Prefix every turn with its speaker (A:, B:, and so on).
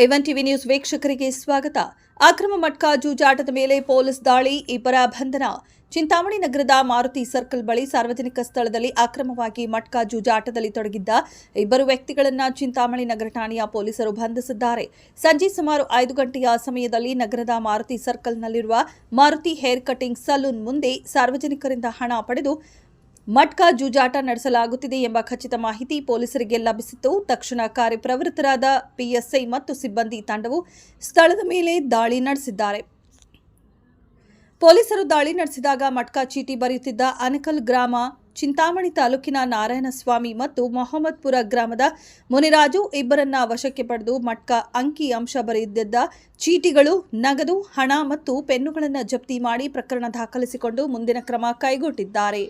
A: A1 TV news ವೀಕ್ಷಕರಿಗೆ ಸ್ವಾಗತ. ಅಕ್ರಮ ಮಟ್ಕಾ ಜೂಜಾಟದ ಮೇಲೆ ಪೊಲೀಸ್ ದಾಳಿ, ಇಬ್ಬರ ಬಂಧನ. ಚಿಂತಾಮಣಿ ನಗರದ ಮಾರುತಿ ಸರ್ಕಲ್ ಬಳಿ ಸಾರ್ವಜನಿಕ ಸ್ಥಳದಲ್ಲಿ ಅಕ್ರಮವಾಗಿ ಮಟ್ಕಾ ಜೂಜಾಟದಲ್ಲಿ ತೊಡಗಿದ್ದ ಇಬ್ಬರು ವ್ಯಕ್ತಿಗಳನ್ನು ಚಿಂತಾಮಣಿ ನಗರ ಠಾಣೆಯ ಪೊಲೀಸರು ಬಂಧಿಸಿದ್ದಾರೆ. ಸಂಜೆ ಸುಮಾರು 5 ಗಂಟೆಯ ಸಮಯದಲ್ಲಿ ನಗರದ ಮಾರುತಿ ಸರ್ಕಲ್ನಲ್ಲಿರುವ ಮಾರುತಿ ಹೇರ್ ಕಟಿಂಗ್ ಸಲೂನ್ ಮುಂದೆ ಸಾರ್ವಜನಿಕರಿಂದ ಹಣ ಪಡೆದು ಮಟ್ಕಾ ಜೂಜಾಟ ನಡೆಸಲಾಗುತ್ತಿದೆ ಎಂಬ ಖಚಿತ ಮಾಹಿತಿ ಪೊಲೀಸರಿಗೆ ಲಭಿಸಿತ್ತು. ತಕ್ಷಣ ಕಾರ್ಯಪ್ರವೃತ್ತರಾದ ಪಿಎಸ್ಐ ಮತ್ತು ಸಿಬ್ಬಂದಿ ತಂಡವು ಸ್ಥಳದ ಮೇಲೆ ದಾಳಿ ನಡೆಸಿದ್ದಾರೆ. ಪೊಲೀಸರು ದಾಳಿ ನಡೆಸಿದಾಗ ಮಟ್ಕಾ ಚೀಟಿ ಬರೆಯುತ್ತಿದ್ದ ಅನಕಲ್ ಗ್ರಾಮ, ಚಿಂತಾಮಣಿ ತಾಲೂಕಿನ ನಾರಾಯಣಸ್ವಾಮಿ ಮತ್ತು ಮೊಹಮ್ಮದ್ಪುರ ಗ್ರಾಮದ ಮುನಿರಾಜು ಇಬ್ಬರನ್ನ ವಶಕ್ಕೆ ಪಡೆದು ಮಟ್ಕಾ ಅಂಕಿ ಅಂಶ ಬರೆದಿದ್ದ ಚೀಟಿಗಳು, ನಗದು, ಹಣ ಮತ್ತು ಪೆನ್ನುಗಳನ್ನು ಜಪ್ತಿ ಮಾಡಿ ಪ್ರಕರಣ ದಾಖಲಿಸಿಕೊಂಡು ಮುಂದಿನ ಕ್ರಮ ಕೈಗೊಂಡಿದ್ದಾರೆ.